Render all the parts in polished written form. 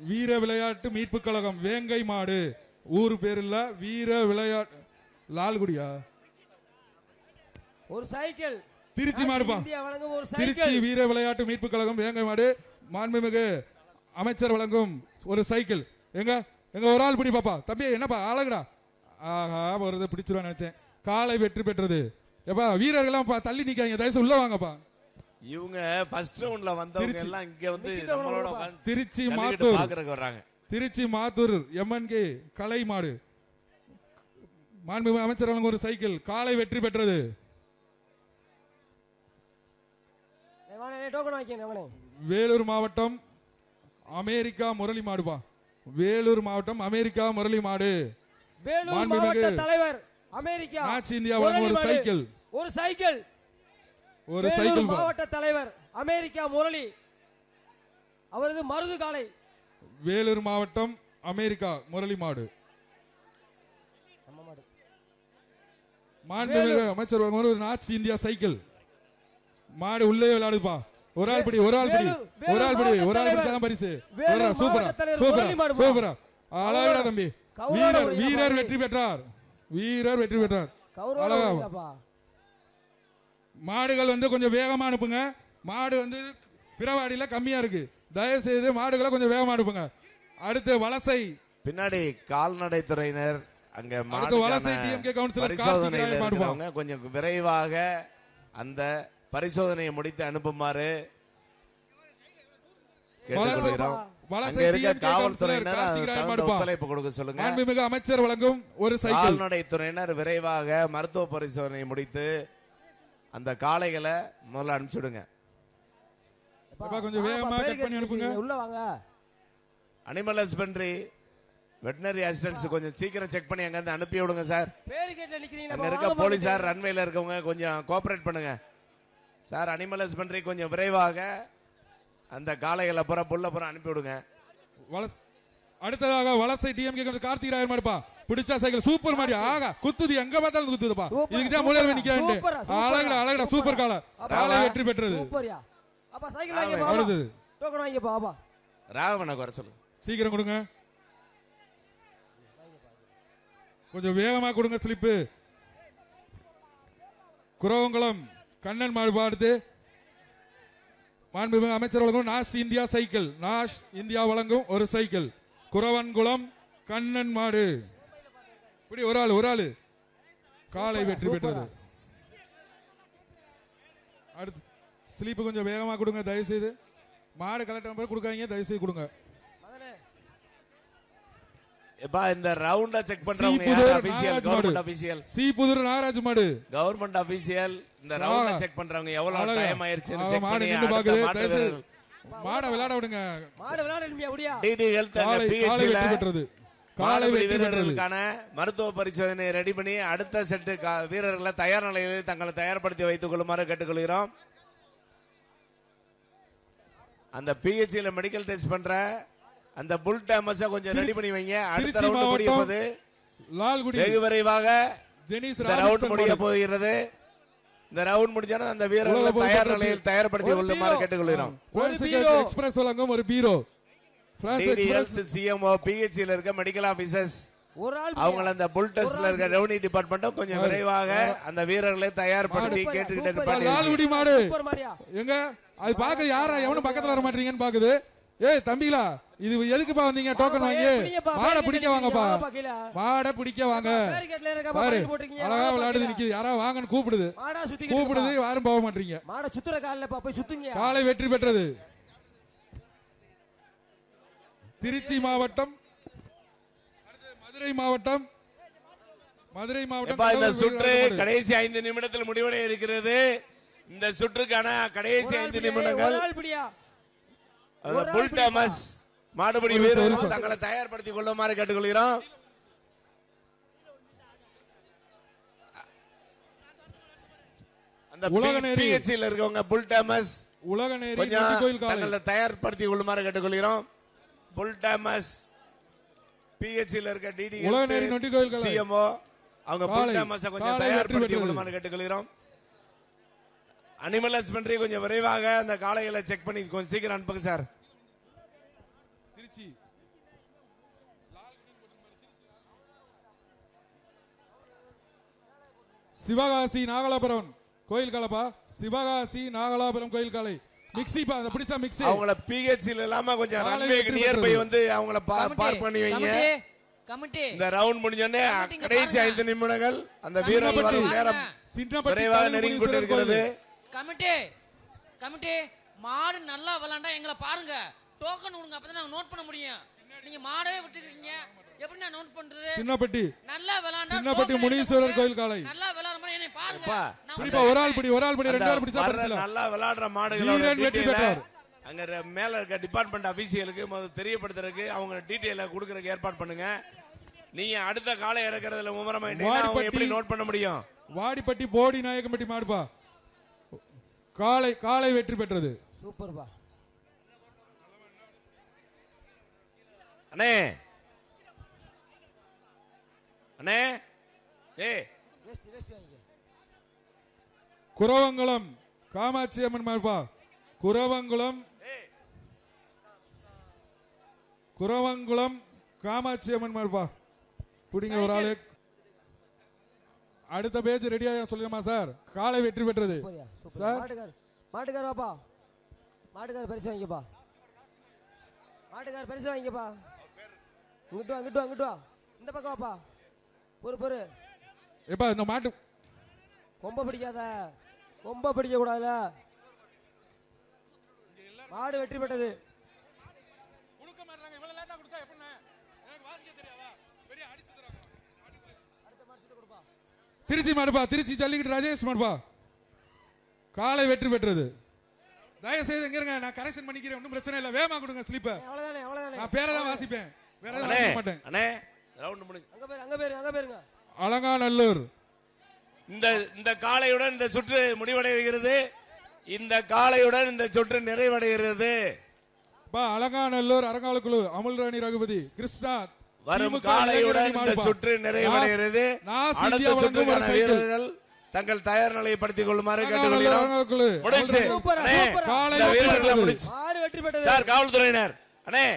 வீர விளையாட்டு மீட்பு கழகம் வேங்கை மாடு. ஊர் பேர் இல்ல, வீர விளையாட்டு லால்குடியா ஒரு சைக்கிள். திருச்சி மாடுப்பா. திருச்சி வீர விளையாட்டு மீட்பு கழகம் வேங்கை மாடு. மாண்புமிகு அமைச்சர் வழங்கும் ஒரு சைக்கிள். எங்க எங்க ஒரு ஆள் பிடி பாப்பா. தம்பி என்னப்பா அழகுடா. ஆஹா ஒரு பிடிச்சிருவான்னு நினைச்சேன். காலை வெற்றி பெற்றது. எப்பா வீரர்கள் தள்ளி நிக்காங்க, தயவுசு உள்ள வாங்கப்பா. இவங்க ஃபர்ஸ்ட் ரவுண்ட்ல வந்தவங்க எல்லாம் இங்க வந்து நம்மளோட திருச்சி மாத்தூர் பாக்குறதுக்கு வர்றாங்க. திருச்சி மாத்தூர் எம்என்கே கலை மாடு. மாண்புமிகு அமைச்சர் வழங்கும் ஒரு சைக்கிள். காலை வெற்றி பெற்றது. வேலூர் மாவட்டம் அமெரிக்கா முரளி மாடுபா. வேலூர் மாவட்டம் அமெரிக்கா முரளி மாடு. வேலூர் மாவட்ட தலைவர் அமெரிக்கா ஆட்சி இந்தியா வழங்கும் ஒரு சைக்கிள். ஒரு சைக்கிள். ஒரு சைக்கிள். மாவட்ட தலைவர் அமெரிக்கா முரளி அவரது மருது காலை. வேலூர் மாவட்டம் அமெரிக்கா முரளி மாடு. மாண்புமிகு அமைச்சர் வழங்கும் ஒரு ஆட்சி இந்தியா சைக்கிள். மாடு உள்ளே விளையாடுப்பா. ஒரு ஆள் பிடி, ஒரு ஆள் பிடி, ஒரு ஆள் பிடி, ஒரு ஆள் பிடிச்சாதான் பரிசு. சூப்பரா சூப்பரா சூப்பரா அழகா தம்பி. வீரர் வீரர் வெற்றி பெற்றார். வீரர் வெற்றி பெற்றார். அழகா. மாடுகள் வந்து கொஞ்சம் வேகமா அனுப்புங்க. மாடு வந்து பிறவாடியில கம்மியா இருக்கு. தயவு செய்து மாடுகளை கொஞ்சம் வேகமா அனுப்புங்க. அடுத்து வலசை பின்னாடி கால்நடை துறையினர் அங்க வலசை டிஎம்கே கவுன்சிலர் கொஞ்சம் விரைவாக அந்த பரிசோதனையை முடித்து அனுப்புமாறு காவல்துறையினர் ஒத்துழைப்பு கொடுக்க சொல்லுங்க. மாண்புமிகு அமைச்சர் வழங்கும் ஒரு சைக்கிள். கால்நடை துறையினர் விரைவாக மருத்துவ பரிசோதனையை முடித்து அந்த காளைகளை முதல்ல அனுப்பிச்சுடுங்க. கொஞ்சம் வேகமா கட் பண்ணி அனுப்புங்க. உள்ள வாங்க. அனிமல் ஹஸ்பண்டரி வெட்டனரி அசிஸ்டன்ட்ஸ் கொஞ்சம் சீக்கிரம் செக் பண்ணி அங்க இருந்து அனுப்பி விடுங்க சார். பேரிகேட்ல நிக்கிறீங்க. அங்க இருக்க போலீசார் ரன்வேல இருக்கவங்க கொஞ்சம் கோஆபரேட் பண்ணுங்க சார். அனிமல் ஹஸ்பண்டரி கொஞ்சம் விரைவாக அந்த காளைகளை புள்ள அனுப்பி விடுங்க. அடுத்ததாக வலசை டிஎம்கே கார்த்திகராயன் மாடுப்பா. பிடிச்சா சைக்கிள் சூப்பர் மாடி. ஆகா குத்துது, எங்க பார்த்தாலும் குத்துதுப்பா. இதுக்கு தான் முதல்ல நிக்க வேண்டிய. அழகடா அழகடா சூப்பர் காலை. காலை வெற்றி பெற்றது. சூப்பர்யா. அப்பா சைக்கிள் வாங்க பாப்பா. அடுத்து டோக்கன் வாங்க பாப்பா. ராவண வர சொல்லு. சீக்கிரம் கொடுங்க. கொஞ்சம் வேகமா கொடுங்க ஸ்லிப்பு. குரவங்குளம் கண்ணன் மாடு பாடுது. மாண்புமிகு அமைச்சர் வழங்கும் Nash India cycle. Nash India வழங்கும் ஒரு சைக்கிள். குரவன்குளம் கண்ணன் மாடு. இப்படி ஒரு ஆளு ஒரு ஆளு காலை வெற்றி பெற்றது. அடுத்து ஸ்லீப்பு கொஞ்சம் வேகமா கொடுங்க தயவு செய்து. மாடு கலெக்டர் நம்பர் கொடுக்காதீங்க, தயவு செய்து கொடுங்க. இந்த ரவுண்ட செக் பண்றவங்க யார்? ஆபீஷியல் கவர்மெண்ட் ஆபீஷியல் சீபுதூர் நாராஜ் மாடு. கவர்மெண்ட் ஆபீஷியல் இந்த ரவுண்ட செக் பண்றவங்க எவ்வளவு டைம் ஆயிருச்சுன்னு செக் பண்ணி மாட விளையாட விடுங்க. மாடு விளையாடணும்யா ஓடியா. டிடி ஹெல்த் அந்த பிஹெச்ல காலை வெற்றி பெற்றதுக்கான மருத்துவ பரிசோதனை ரெடி பண்ணி அடுத்த செட் வீரர்களை தயார் நிலையில் தங்களை தயார்படுத்தி வைத்துக் கொள்ளுமாறு கேட்டுக்கொள்கிறோம். அந்த பிஹெச்ல மெடிக்கல் டெஸ்ட் பண்ற அந்த புல் டாமஸ கொஞ்சம் ரெடி பண்ணி வைங்க. அடுத்த ரவுண்ட் முடிய போகுது. லால்குடி வெகு விரைவாக இந்த ரவுண்ட் முடிய போகிறது. இந்த ரவுண்ட் முடிஞ்சா அந்த வீரர்களை தயார் நிலையில் தயார்படுத்தி கொள்ளுமாறு கேட்டுக்கொள்கிறோம். எக்ஸ்பிரஸ் வழங்கும் ஒரு பீரோ. சிஎம்ஓ பிஹெச்ல இருக்க மெடிக்கல் ஆபீசர்ஸ் அவங்க அந்த புல் டெஸ்ட்ல இருக்க ரெவன்யூ டிபார்ட்மெண்ட்டும் கொஞ்சம் விரைவாக அந்த வீரர்களை தயார்படுத்தி கேட்டுக்கிட்டு. லால்குடி மாடு எங்க அது பாக்க யாரா எவனும் பக்கத்துல வர மாட்டீங்கன்னு பாக்குது. ஏய் தம்பிகளா இது எதுக்குப்பா வந்தீங்க? டோக்கன் வாங்கி மாட பிடிக்க வாங்கப்பா. மாட பிடிக்க வாங்க. பாரு அழகா விளையாடுது நிக்குது. யாரா வாங்கன்னு கூப்பிடுது. கூப்பிடுது யாரும் போக மாட்டீங்க. மாட சுத்துற கால்ல போய் சுத்துங்க. காலை வெற்றி பெற்றது. திருச்சி மாவட்டம் மதுரை மாவட்டம் மதுரை மாவட்டம். இந்த சுற்று கடைசி 5 நிமிடத்தில் முடிவடைய இருக்கிறது. இந்த சுற்றுக்கான கடைசி 5 நிமிடங்கள் புல் டாமஸ் மாடுபிடி வீரர்கள் தங்களை தயார்படுத்திக் கொள்ளுமாறு கேட்டுக்கொள்கிறோம். அந்த பிஹெச்ல இருக்கவங்க புல் டாமஸ் உலகநேரி தங்களை தயார்படுத்திக் கொள்ளுமாறு கேட்டுக்கொள்கிறோம். புல் டாமஸ் பிஹெச்ல இருக்க டிடி உலகநேரி நொண்டி கோயில் சிஎம்ஓ அவங்க புல் டாமஸ கொஞ்சம் தயார்படுத்திக் கொள்ளுமாறு கேட்டுக்கொள்கிறோம். அனிமல் ஹஸ்பண்டரி கொஞ்சம் விரைவாக அந்த காளைகளை செக் பண்ணி கொஞ்சம் சீக்கிரம் அனுப்புங்க சார். திருச்சி சிவகாசி நாகலாபுரம் கோயில் காலப்பா. சிவகாசி நாகலாபுரம் கோயில் காலை மிக்ஸிப்பா. அந்த பிடிச்சா மிக்ஸி. அவங்கள பிஹெச்ல இல்லாம கொஞ்சம் ரன்வேக்கு நியர் பை வந்து அவங்கள பார்க் பண்ணி வைங்க. கமிட்டி இந்த ரவுண்ட் முடிஞ்சோடனே கடைசி 5 நிமிடங்கள் அந்த வீரர்கள் வரும் நேரம் விரைவாக நெருங்கி கொண்டிருக்கிறது. கமிட்டி மாடு நல்லா விளையாண்டா எங்களை பாருங்க, டோக்கன் கொடுங்க, அப்பதான் நாங்க நோட் பண்ண முடியும். நீங்க மாடவே விட்டுருக்கீங்க, எப்படி நான் நோட் பண்றது? சின்னப்பட்டி நல்லா விளையாண்டா சின்னப்பட்டி முனீஸ்வரர் கோயில் காலை நல்லா விளையாடுற என்னை பாருங்க. பிடிப்பா, ஒரு ஆள் படி 2 ஆள் பிடிச்சா பரிசு. நல்லா விளையாடுற மாடுகளோட வெற்றி பெற்றார். அங்க மேல இருக்க டிபார்ட்மெண்ட் அபிஷியலுக்கு முதல்ல தெரியப்படுத்துறதுக்கு அவங்க டீடைல கொடுக்கறதுக்கு ஏற்பாடு பண்ணுங்க. நீங்க அடுத்த காலை இறக்குறதுல மும்முரமாயிட்டீங்கன்னா அவங்க எப்படி நோட் பண்ண முடியும்? வாடிப்பட்டி போடி நாயக்கம்பட்டி மாடுப்பா. காலை வெற்றி பெற்றது. சூப்பர்பா. அண்ணே அண்ணே குரவங்குளம் காமாட்சி அம்மன் மாடுப்பா. குரவங்குளம் காமாட்சி அம்மன் மாடுப்பா. புடிங்க ஒரு ஆளு. அடுத்த பேஜ் ரெடியா சொல்லுமா சார்? காலை வெற்றி பெற்றது சார். மாட்டுக்கார் வாப்பா, மாட்டுக்கார் பரிசு வாங்கிப்பா, மாட்டுக்கார் பரிசு வாங்கிப்பா. அங்கிட்டு வா, இந்த பக்கம் வாப்பா. பொறு எப்பா இந்த மாட்டு கொம்ப பிடிக்காத, கொம்ப பிடிக்க கூடாதுல. மாடு வெற்றி பெற்றது. திருச்சி மாடுப்பா, திருச்சி ஜல்லிக்கட்டு ராஜேஷ் மாடுப்பா. காலை வெற்றி பெற்றது. தயவு செய்து எங்க இருங்க, நான் கரெக்ஷன் பண்ணிக்கிறேன், ஒன்றும் பிரச்சனை இல்லை. வேகமா கொடுங்க ஸ்லிப்ப. அவ்வளவுதானே. நான் பேரை தான் வாசிப்பேன், வேற எதுவும் வாசிக்க மாட்டேன். அண்ணே ரவுண்ட் முடிஞ்சு. அங்க பேருங்க. அலங்காநல்லூர். இந்த காலையுடன் இந்த சுற்று முடிவடைகிறது. இந்த காலையுடன் இந்த சுற்று நிறைவடைகிறது. அலங்காநல்லூர் அரங்காலுக்குழு அமுல்ராணி ரகுபதி கிருஷ்ணா. வரும் காலையுடன் இந்த சுற்று நிறைவடைகிறது. அடுத்த சுற்றுக்கான வீரர்கள் தங்கள் தயார் நிலையை படுத்திக் கொள்ளுமாறு கேட்டுக்கொள்கிறோம். முடிச்சு வீரர்களை முடிச்சு சார் காவல்துறையினர். அண்ணே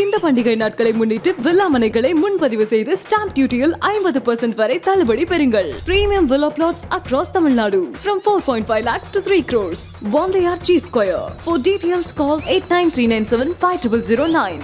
இந்த பண்டிகை நாட்களை முன்னிட்டு வில்லா மனைகளை முன்பதிவு செய்து ஸ்டாம்ப் டியூட்டியில் 50% வரை தள்ளுபடி பெறுங்கள். Premium villa flats across Tamil Nadu from 4.5 lakhs to 3 crores. One layer G Square. For details call 8939750009.